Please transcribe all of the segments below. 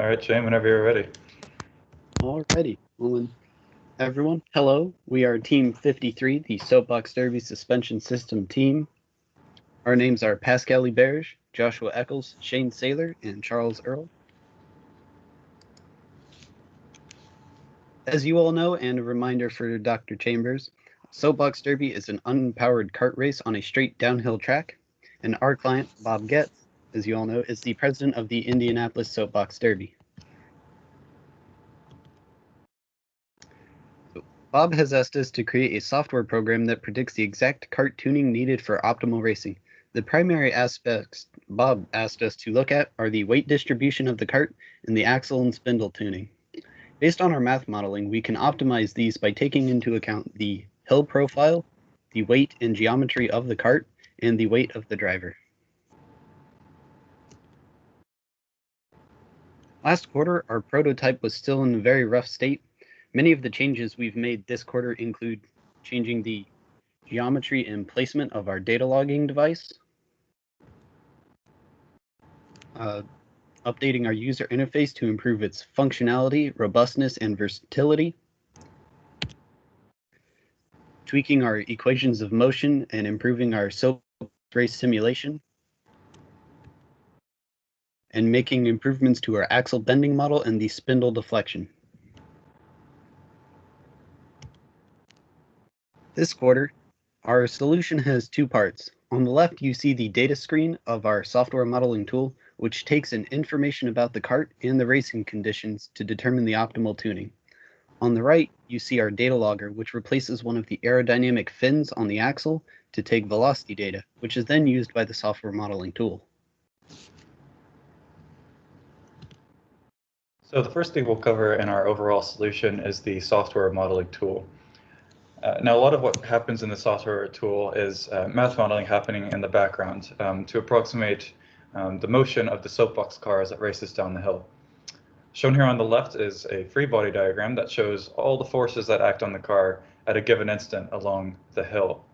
All right, Shane, whenever you're ready. Alrighty. Well, everyone, hello. We are Team 53, the Soapbox Derby Suspension System team. Our names are Pascal Berge, Joshua Eccles, Shane Saylor, and Charles Earl. As you all know, and a reminder for Dr. Chambers, Soapbox Derby is an unpowered kart race on a straight downhill track, and our client, Bob Getz, as you all know, is the president of the Indianapolis Soapbox Derby. Bob has asked us to create a software program that predicts the exact kart tuning needed for optimal racing. The primary aspects Bob asked us to look at are the weight distribution of the kart and the axle and spindle tuning. Based on our math modeling, we can optimize these by taking into account the hill profile, the weight and geometry of the kart, and the weight of the driver. Last quarter, our prototype was still in a very rough state. Many of the changes we've made this quarter include changing the geometry and placement of our data logging device, updating our user interface to improve its functionality, robustness, and versatility, tweaking our equations of motion and improving our soap race simulation, and making improvements to our axle bending model and the spindle deflection. This quarter, our solution has two parts. On the left, you see the data screen of our software modeling tool, which takes in information about the kart and the racing conditions to determine the optimal tuning. On the right, you see our data logger, which replaces one of the aerodynamic fins on the axle to take velocity data, which is then used by the software modeling tool. So the first thing we'll cover in our overall solution is the software modeling tool. Now, a lot of what happens in the software tool is math modeling happening in the background to approximate the motion of the soapbox car as it races down the hill. Shown here on the left is a free body diagram that shows all the forces that act on the car at a given instant along the hill.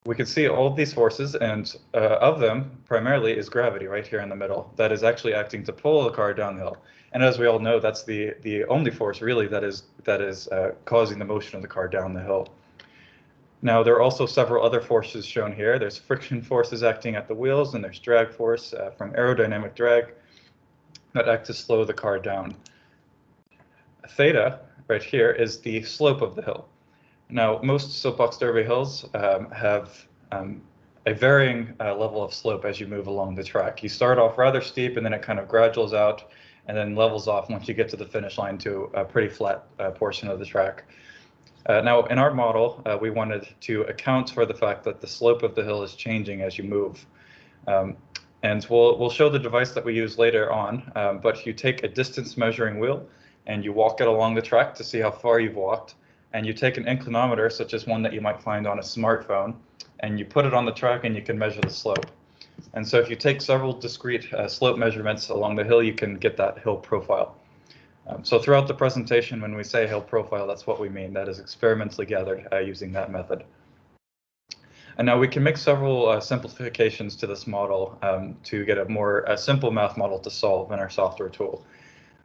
We can see all of these forces, and of them, primarily is gravity right here in the middle that is actually acting to pull the car downhill. And as we all know, that's the only force really that is causing the motion of the car down the hill. Now, there are also several other forces shown here. There's friction forces acting at the wheels, and there's drag force from aerodynamic drag that act to slow the car down. Theta, right here, is the slope of the hill. Now, most soapbox derby hills have a varying level of slope as you move along the track. You start off rather steep, and then it kind of graduals out and then levels off once you get to the finish line to a pretty flat portion of the track. Now, in our model, we wanted to account for the fact that the slope of the hill is changing as you move. And we'll show the device that we use later on, but you take a distance measuring wheel and you walk it along the track to see how far you've walked. And you take an inclinometer, such as one that you might find on a smartphone, and you put it on the track and you can measure the slope. And so if you take several discrete slope measurements along the hill, you can get that hill profile. So throughout the presentation, when we say hill profile, that's what we mean. That is experimentally gathered using that method. And now we can make several simplifications to this model to get a more simple math model to solve in our software tool.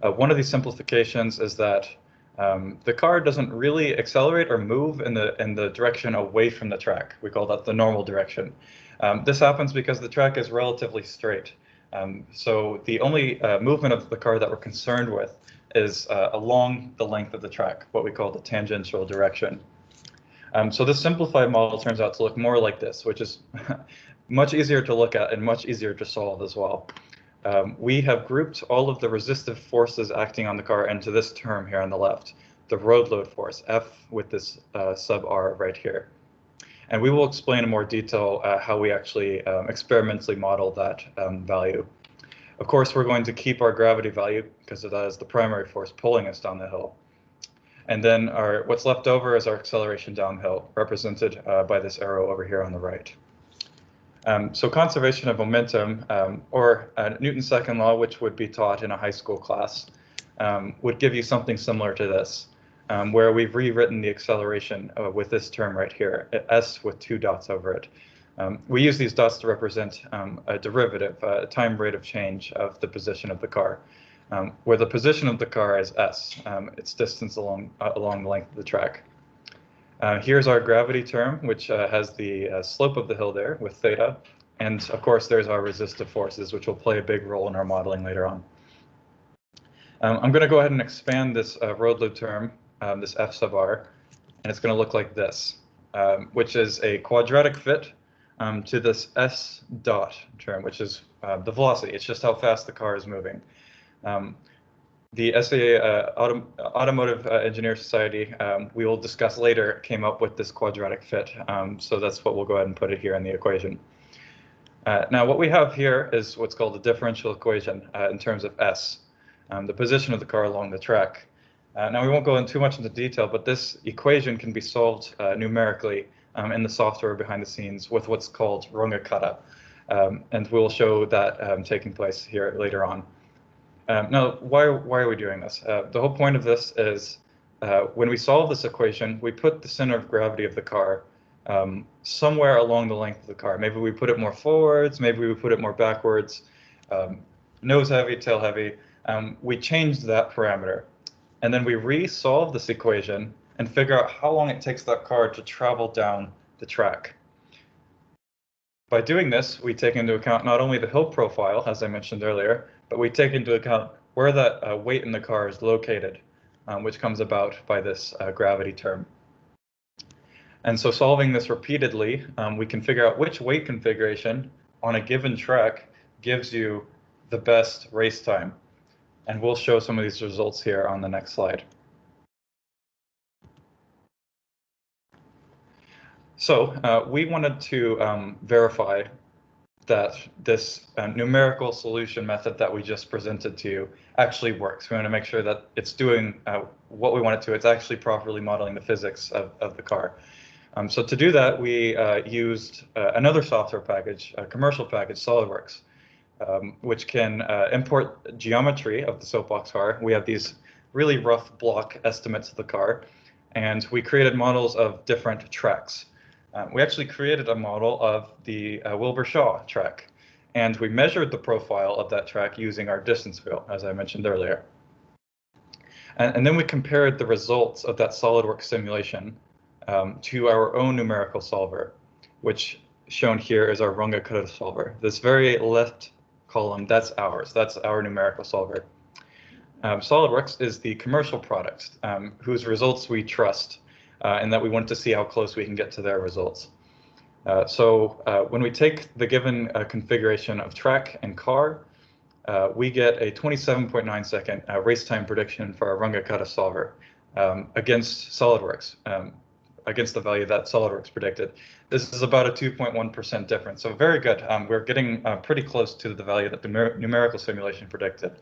One of these simplifications is that the car doesn't really accelerate or move in the direction away from the track. We call that the normal direction. This happens because the track is relatively straight. So the only movement of the car that we're concerned with is along the length of the track, what we call the tangential direction. So this simplified model turns out to look more like this, which is much easier to look at and much easier to solve as well. We have grouped all of the resistive forces acting on the car into this term here on the left, the road load force, F with this sub R right here. And we will explain in more detail how we actually experimentally model that value. Of course, we're going to keep our gravity value because that is the primary force pulling us down the hill. And then what's left over is our acceleration downhill, represented by this arrow over here on the right. So conservation of momentum, or Newton's second law, which would be taught in a high school class, would give you something similar to this, where we've rewritten the acceleration with this term right here, S with two dots over it. We use these dots to represent a derivative, a time rate of change of the position of the car, where the position of the car is s, its distance along the length of the track. Here's our gravity term, which has the slope of the hill there with theta. And of course, there's our resistive forces, which will play a big role in our modeling later on. I'm going to go ahead and expand this road load term, this f sub r, and it's going to look like this, which is a quadratic fit to this s dot term, which is the velocity. It's just how fast the car is moving. The SAA Automotive Engineer Society, we will discuss later, came up with this quadratic fit. So that's what we'll go ahead and put it here in the equation. Now what we have here is what's called a differential equation in terms of S, the position of the car along the track. Now we won't go into too much into detail, but this equation can be solved numerically in the software behind the scenes with what's called runga-kata. And we'll show that taking place here later on. Now, why are we doing this? The whole point of this is when we solve this equation, we put the center of gravity of the car somewhere along the length of the car. Maybe we put it more forwards, maybe we put it more backwards, nose heavy, tail heavy. We change that parameter. And then we re-solve this equation and figure out how long it takes that car to travel down the track. By doing this, we take into account not only the hill profile, as I mentioned earlier, but we take into account where that weight in the car is located, which comes about by this gravity term. And so solving this repeatedly, we can figure out which weight configuration on a given track gives you the best race time. And we'll show some of these results here on the next slide. So we wanted to verify that this numerical solution method that we just presented to you actually works. We want to make sure that it's doing what we want it to. It's actually properly modeling the physics of the car. So to do that, we used another software package, a commercial package, SolidWorks, which can import geometry of the Soapbox car. We have these really rough block estimates of the car, and we created models of different tracks. We actually created a model of the Wilbur-Shaw track, and we measured the profile of that track using our distance wheel, as I mentioned earlier. And then we compared the results of that SolidWorks simulation to our own numerical solver, which shown here is our runga-kata solver. This very left column, that's ours. That's our numerical solver. SolidWorks is the commercial product whose results we trust, and that we want to see how close we can get to their results. So when we take the given configuration of track and car, we get a 27.9 second race time prediction for our runga-kata solver against SolidWorks, against the value that SolidWorks predicted. This is about a 2.1% difference, so very good. We're getting pretty close to the value that the numerical simulation predicted.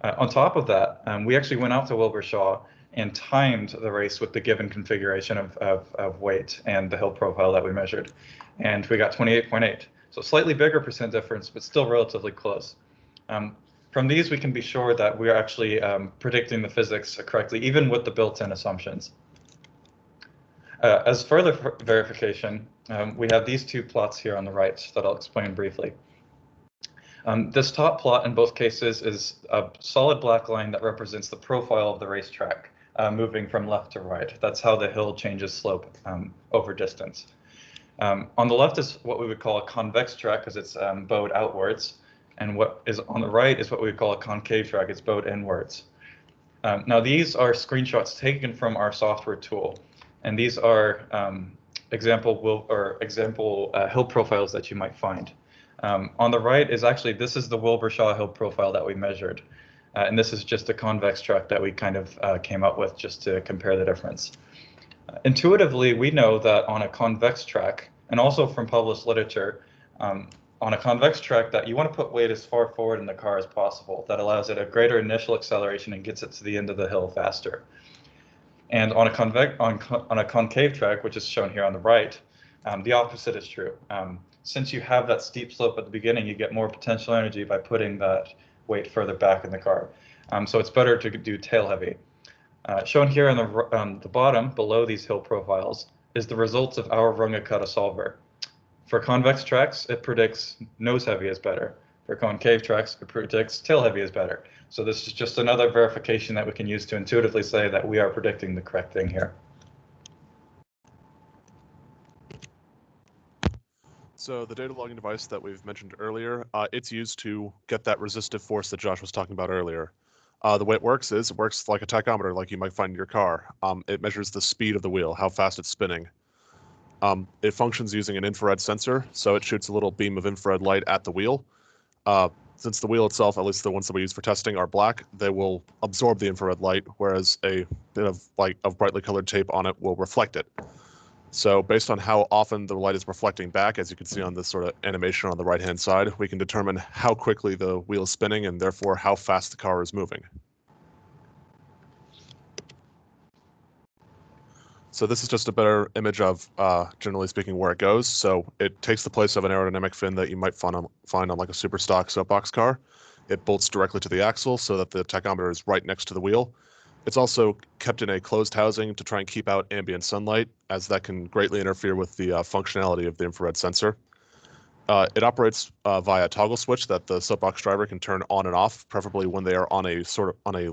On top of that, we actually went out to Wilbur-Shaw and timed the race with the given configuration of weight and the hill profile that we measured. And we got 28.8. So slightly bigger percent difference, but still relatively close. From these, we can be sure that we are actually predicting the physics correctly, even with the built-in assumptions. As further verification, we have these two plots here on the right that I'll explain briefly. This top plot in both cases is a solid black line that represents the profile of the racetrack, moving from left to right. That's how the hill changes slope over distance. On the left is what we would call a convex track because it's bowed outwards, and what is on the right is what we would call a concave track. It's bowed inwards. Now these are screenshots taken from our software tool, and these are example hill profiles that you might find. On the right is actually, this is the Wilbur-Shaw hill profile that we measured. And this is just a convex track that we kind of came up with just to compare the difference. Intuitively, we know that on a convex track, and also from published literature, on a convex track that you want to put weight as far forward in the car as possible. That allows it a greater initial acceleration and gets it to the end of the hill faster. And on a concave track, which is shown here on the right, the opposite is true. Since you have that steep slope at the beginning, you get more potential energy by putting that weight further back in the car. So it's better to do tail heavy. Shown here on the bottom, below these hill profiles, is the results of our runga-kata solver. For convex tracks, it predicts nose heavy is better. For concave tracks, it predicts tail heavy is better. So this is just another verification that we can use to intuitively say that we are predicting the correct thing here. So the data logging device that we've mentioned earlier, it's used to get that resistive force that Josh was talking about earlier. The way it works is it works like a tachometer, like you might find in your car. It measures the speed of the wheel, how fast it's spinning. It functions using an infrared sensor, so it shoots a little beam of infrared light at the wheel. Since the wheel itself, at least the ones that we use for testing, are black, they will absorb the infrared light, whereas a bit of light of brightly colored tape on it will reflect it. So based on how often the light is reflecting back, as you can see on this sort of animation on the right-hand side, we can determine how quickly the wheel is spinning and therefore how fast the car is moving. So this is just a better image of, generally speaking, where it goes. So it takes the place of an aerodynamic fin that you might find on like a super stock Soapbox car. It bolts directly to the axle so that the tachometer is right next to the wheel. It's also kept in a closed housing to try and keep out ambient sunlight, as that can greatly interfere with the functionality of the infrared sensor. It operates via a toggle switch that the Soapbox driver can turn on and off, preferably when they are on a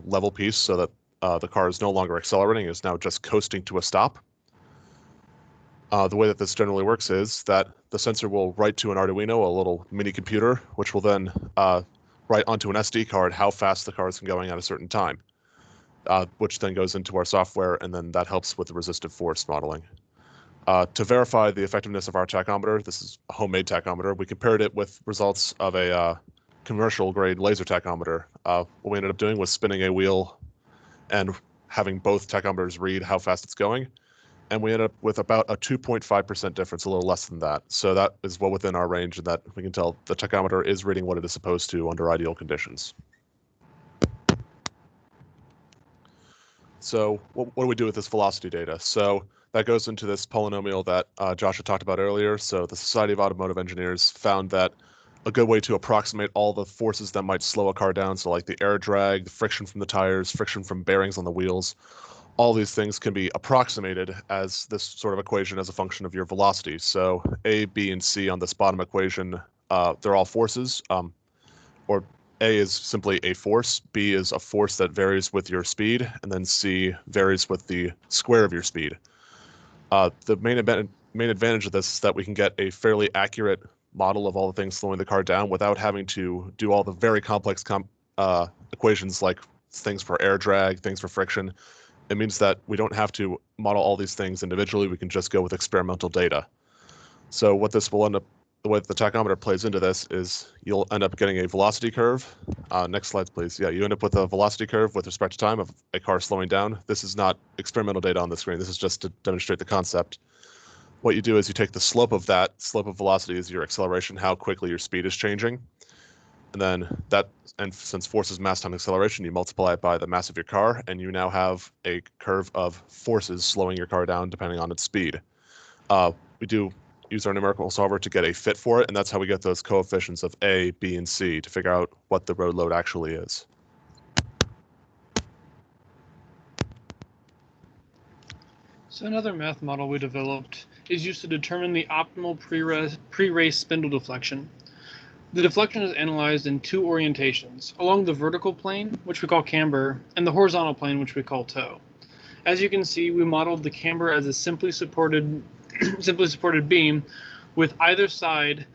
level piece, so that the car is no longer accelerating, is now just coasting to a stop. The way that this generally works is that the sensor will write to an Arduino, a little mini computer, which will then write onto an SD card how fast the car is going at a certain time. Which then goes into our software, and then that helps with the resistive force modeling. To verify the effectiveness of our tachometer, this is a homemade tachometer, we compared it with results of a commercial-grade laser tachometer. What we ended up doing was spinning a wheel and having both tachometers read how fast it's going, and we ended up with about a 2.5% difference, a little less than that. So that is well within our range, and that we can tell the tachometer is reading what it is supposed to under ideal conditions. So what do we do with this velocity data? So that goes into this polynomial that Josh had talked about earlier. So the Society of Automotive Engineers found that a good way to approximate all the forces that might slow a car down, so like the air drag, the friction from the tires, friction from bearings on the wheels, all these things can be approximated as this sort of equation as a function of your velocity. So A, B, and C on this bottom equation, they're all forces, or A is simply a force, B is a force that varies with your speed, and then C varies with the square of your speed. The main advantage of this is that we can get a fairly accurate model of all the things slowing the car down without having to do all the very complex equations like things for air drag, things for friction. It means that we don't have to model all these things individually. We can just go with experimental data. So what this will end up, the way that the tachometer plays into this is you'll end up getting a velocity curve. Next slide, please. Yeah, you end up with a velocity curve with respect to time of a car slowing down. This is not experimental data on the screen. This is just to demonstrate the concept. What you do is you take the slope of that. Slope of velocity is your acceleration, how quickly your speed is changing. And then and since force is mass times acceleration, you multiply it by the mass of your car, and you now have a curve of forces slowing your car down depending on its speed. We do use our numerical solver to get a fit for it, and that's how we get those coefficients of A, B, and C to figure out what the road load actually is. So another math model we developed is used to determine the optimal pre-race spindle deflection. The deflection is analyzed in two orientations, along the vertical plane, which we call camber, and the horizontal plane, which we call toe. As you can see, we modeled the camber as a simply supported beam with either side,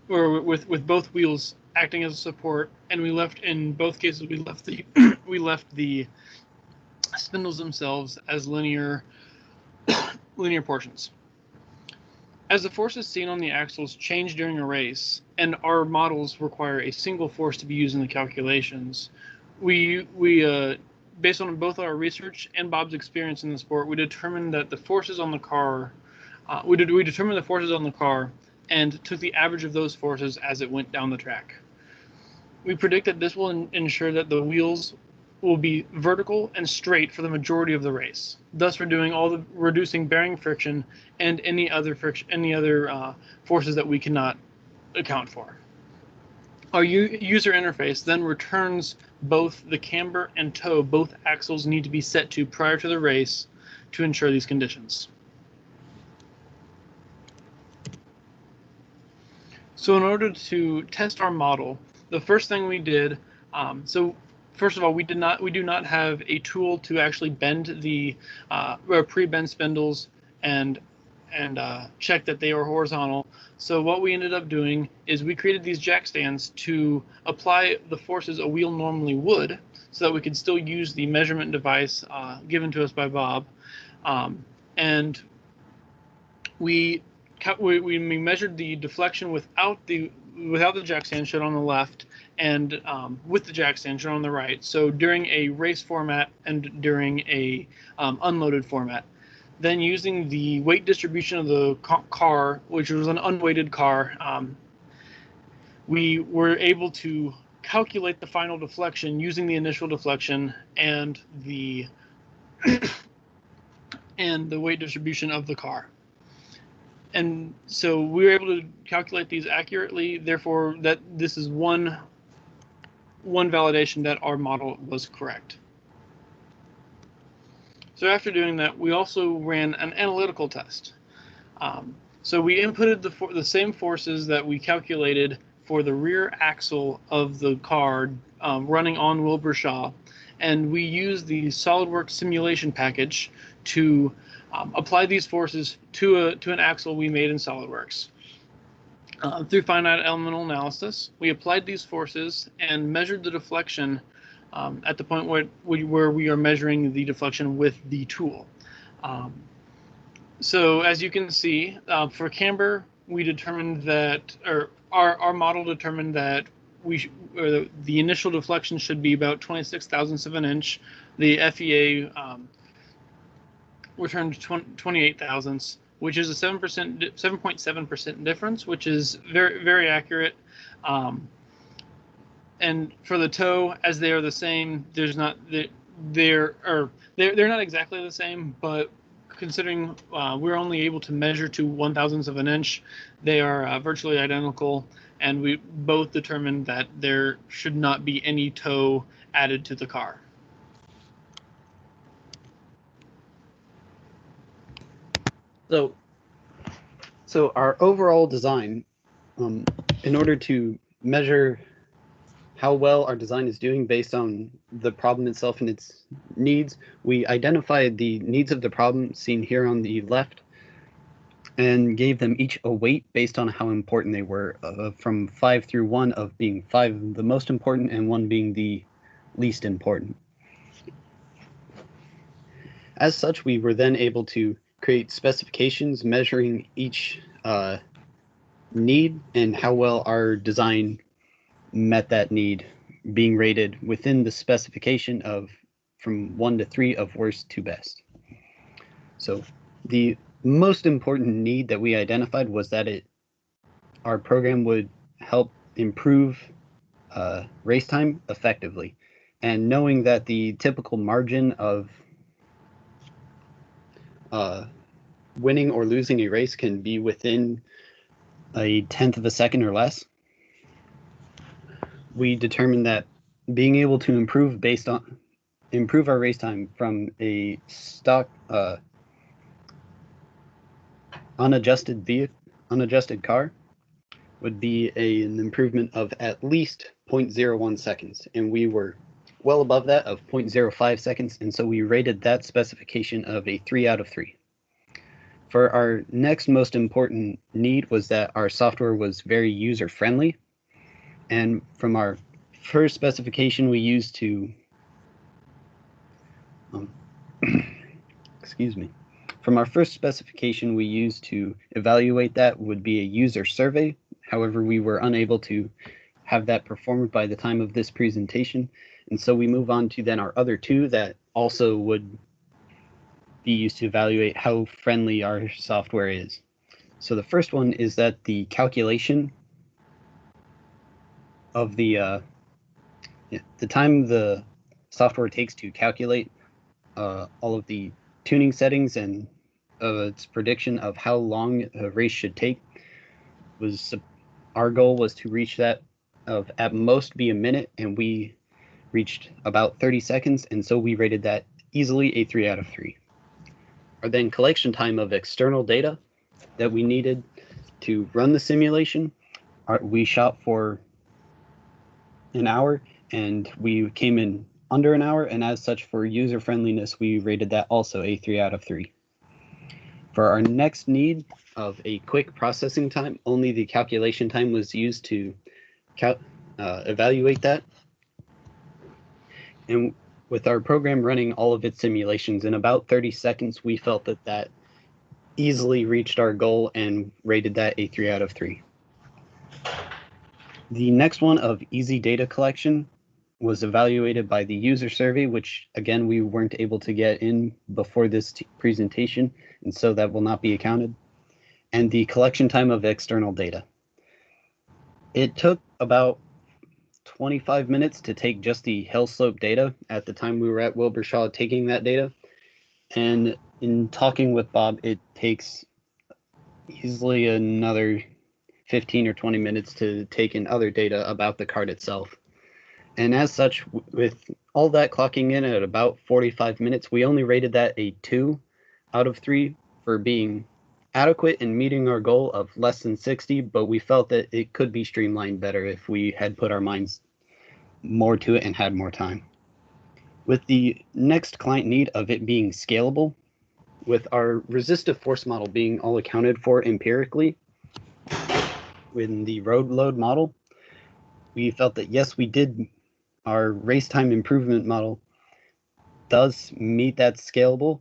or with both wheels acting as a support, and in both cases, we left the spindles themselves as linear portions. As the forces seen on the axles change during a race, and our models require a single force to be used in the calculations, we based on both our research and Bob's experience in the sport, we determined that the forces on the car, we determined the forces on the car and took the average of those forces as it went down the track. We predict that this will ensure that the wheels will be vertical and straight for the majority of the race, thus reducing bearing friction and any other forces that we cannot account for. Our user interface then returns both the camber and toe. Both axles need to be set to prior to the race to ensure these conditions. So in order to test our model, the first thing we did, so first of all, we do not have a tool to actually bend the pre-bend spindles and check that they are horizontal. So what we ended up doing is we created these jack stands to apply the forces a wheel normally would, so that we could still use the measurement device given to us by Bob, and we measured the deflection without the jack stand shown on the left, and with the jack stand shown on the right. So during a race format and during a unloaded format. Then using the weight distribution of the car, which was an unweighted car, we were able to calculate the final deflection using the initial deflection and the weight distribution of the car. And so we were able to calculate these accurately. Therefore, that this is one validation that our model was correct. So after doing that, we also ran an analytical test. So we inputted the same forces that we calculated for the rear axle of the car running on Wilbur Shaw, and we used the SolidWorks simulation package to apply these forces to an axle we made in SolidWorks. Through finite elemental analysis, we applied these forces and measured the deflection at the point where we are measuring the deflection with the tool. So as you can see, for camber, we determined that, or our model determined that the initial deflection should be about 26,000ths of an inch. The FEA returned 28 thousandths, which is a 7.7% difference, which is very, very accurate. And for the toe, as they are the same, they're not exactly the same, but considering we're only able to measure to 1,000ths of an inch, they are virtually identical, and we both determined that there should not be any toe added to the car. So our overall design, in order to measure how well our design is doing based on the problem itself and its needs, we identified the needs of the problem seen here on the left and gave them each a weight based on how important they were, from 5 through 1, of being 5 the most important and 1 being the least important. As such, we were then able to create specifications measuring each need and how well our design met that need, being rated within the specification of from 1 to 3 of worst to best. So the most important need that we identified was that our program would help improve race time effectively. And knowing that the typical margin of winning or losing a race can be within a 1/10 of a second or less, we determined that being able to improve our race time from a stock unadjusted car would be an improvement of at least 0.01 seconds, and we were well above that of 0.05 seconds, and so we rated that specification of a 3 out of 3. For our next most important need was that our software was very user-friendly, and from our first specification we used to From our first specification we used to evaluate that would be a user survey. However, we were unable to have that performed by the time of this presentation, and so we move on to then our other two that also would be used to evaluate how friendly our software is. So the first one is that the calculation of the time the software takes to calculate all of the tuning settings and its prediction of how long a race should take was, our goal was to reach that of at most be a minute, and we reached about 30 seconds, and so we rated that easily a 3 out of 3. Our then collection time of external data that we needed to run the simulation We shot for an hour, and we came in under an hour, and as such, for user friendliness, we rated that also a 3 out of 3. For our next need of a quick processing time, only the calculation time was used to evaluate that. And with our program running all of its simulations in about 30 seconds, we felt that that easily reached our goal and rated that a 3 out of 3. The next one of easy data collection was evaluated by the user survey, which again, we weren't able to get in before this presentation, and so that will not be accounted. And the collection time of external data. It took about 25 minutes to take just the hill slope data at the time we were at Wilbur taking that data. And in talking with Bob, it takes easily another 15 or 20 minutes to take in other data about the card itself. And as such, with all that clocking in at about 45 minutes, we only rated that a 2 out of 3 for being adequate in meeting our goal of less than 60, but we felt that it could be streamlined better if we had put our minds more to it and had more time. With the next client need of it being scalable, with our resistive force model being all accounted for empirically in the road load model, we felt that yes, we did, our race time improvement model does meet that scalable,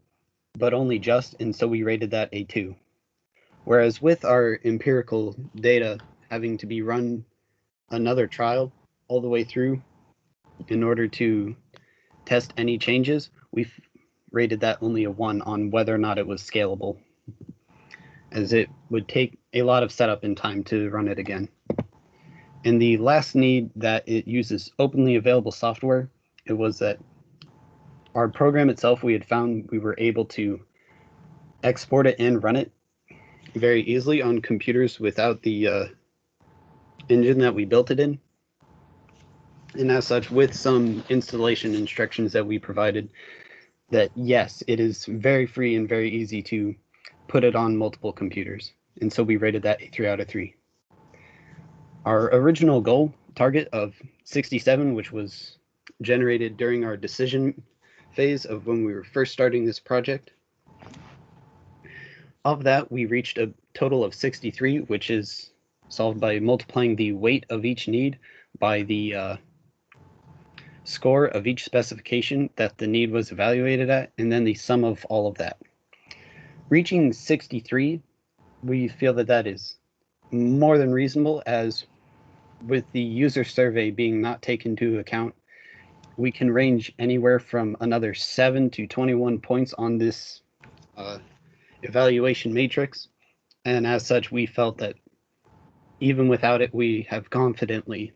but only just, and so we rated that a 2. Whereas with our empirical data having to be run another trial all the way through in order to test any changes, we've rated that only a 1 on whether or not it was scalable, as it would take a lot of setup and time to run it again. And the last need that it uses openly available software, it was that our program itself, we had found we were able to export it and run it very easily on computers without the engine that we built it in. And as such, with some installation instructions that we provided, that yes, it is very free and very easy to put it on multiple computers. And so we rated that a 3 out of 3. Our original goal target of 67, which was generated during our decision phase of when we were first starting this project, of that, we reached a total of 63, which is solved by multiplying the weight of each need by the score of each specification that the need was evaluated at, and then the sum of all of that. Reaching 63, we feel that that is more than reasonable, as with the user survey being not taken into account, we can range anywhere from another 7 to 21 points on this evaluation matrix. And as such, we felt that even without it, we have confidently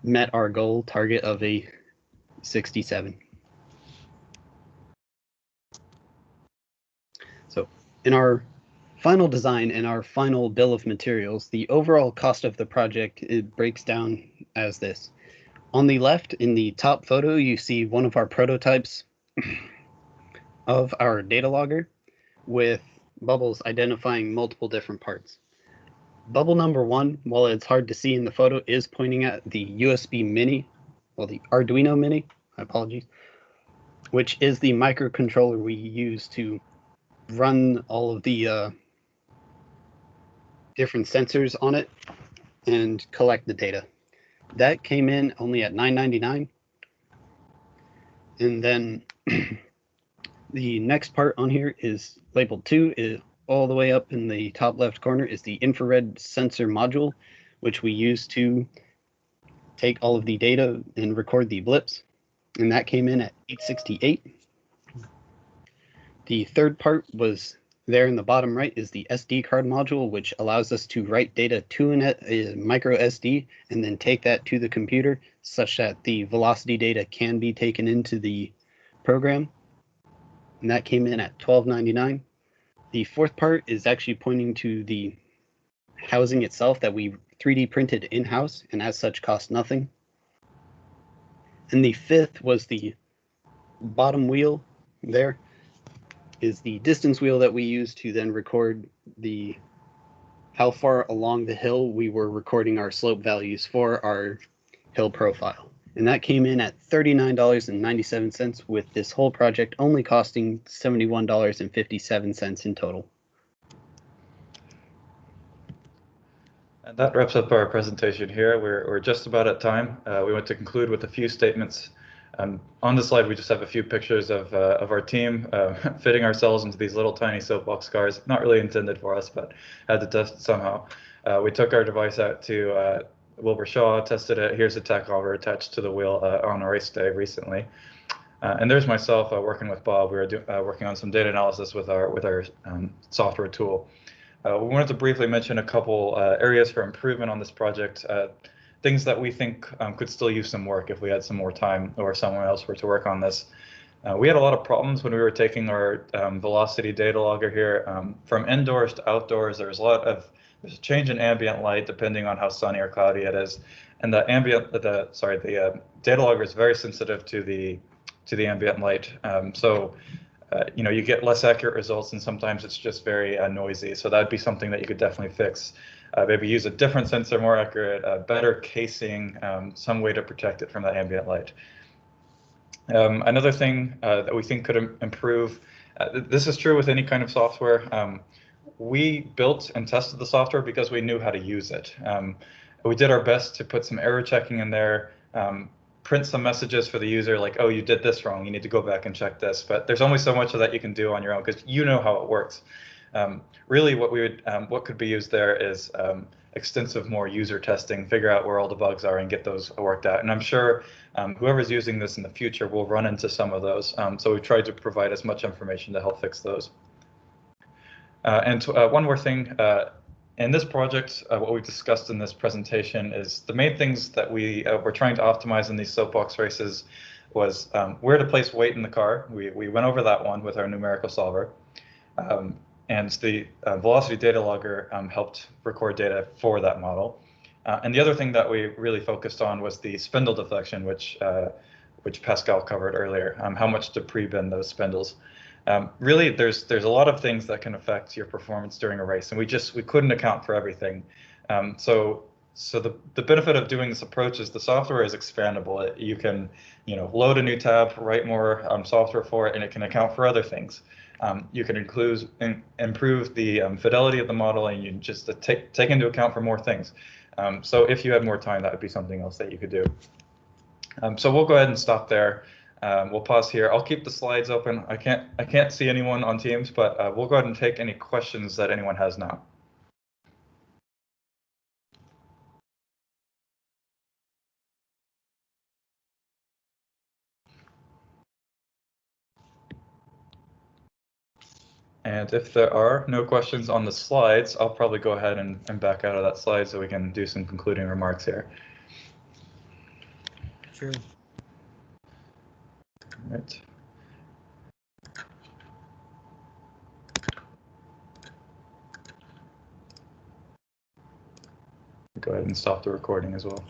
met our goal target of a 67. So in our final design and our final bill of materials, the overall cost of the project, it breaks down as this. On the left, in the top photo, you see one of our prototypes of our data logger with bubbles identifying multiple different parts. Bubble number 1, while it's hard to see in the photo, is pointing at the USB Mini, well, the Arduino Mini, apologies, which is the microcontroller we use to run all of the different sensors on it and collect the data. That came in only at $9.99. And then the next part on here is labeled 2, is all the way up in the top left corner is the infrared sensor module, which we use to take all of the data and record the blips. And that came in at $868. The third part was there in the bottom right is the SD card module, which allows us to write data to a micro SD and then take that to the computer such that the velocity data can be taken into the program. And that came in at $12.99. The fourth part is actually pointing to the housing itself that we 3D printed in-house and as such cost nothing. And the fifth was the bottom wheel there, is the distance wheel that we use to then record the how far along the hill we were recording our slope values for our hill profile. And that came in at $39.97, with this whole project only costing $71.57 in total. And that wraps up our presentation here. We're just about at time. We want to conclude with a few statements. On the slide, we just have a few pictures of our team fitting ourselves into these little tiny soapbox cars. Not really intended for us, but had to test it somehow. We took our device out to Wilbur Shaw, tested it. Here's a tachometer attached to the wheel on a race day recently. And there's myself working with Bob. We were working on some data analysis with our software tool. We wanted to briefly mention a couple areas for improvement on this project, things that we think could still use some work if we had some more time or someone else were to work on this. We had a lot of problems when we were taking our velocity data logger here. From indoors to outdoors, there's a change in ambient light depending on how sunny or cloudy it is. And the data logger is very sensitive to the ambient light. You get less accurate results, and sometimes it's just very noisy. So that'd be something that you could definitely fix. Maybe use a different sensor, more accurate, better casing, some way to protect it from that ambient light. Another thing that we think could improve, this is true with any kind of software. We built and tested the software because we knew how to use it. We did our best to put some error checking in there, print some messages for the user like, oh, you did this wrong, you need to go back and check this. But there's only so much of that you can do on your own because you know how it works. Really, what could be used there is extensive more user testing, figure out where all the bugs are and get those worked out. And I'm sure whoever's using this in the future will run into some of those. So we've tried to provide as much information to help fix those. One more thing. In this project, what we've discussed in this presentation is the main things that we were trying to optimize in these soapbox races was where to place weight in the car. We went over that one with our numerical solver. And the velocity data logger helped record data for that model. And the other thing that we really focused on was the spindle deflection, which Pascal covered earlier, how much to pre-bend those spindles. Really, there's a lot of things that can affect your performance during a race, and we couldn't account for everything. So the benefit of doing this approach is the software is expandable. You can load a new tab, write more software for it, and it can account for other things. You can improve the fidelity of the model, and you just take into account for more things. So if you had more time, that would be something else that you could do. So we'll go ahead and stop there. We'll pause here. I'll keep the slides open. I can't see anyone on Teams, but we'll go ahead and take any questions that anyone has now. And if there are no questions on the slides, I'll probably go ahead and back out of that slide so we can do some concluding remarks here. Sure. All right. Go ahead and stop the recording as well.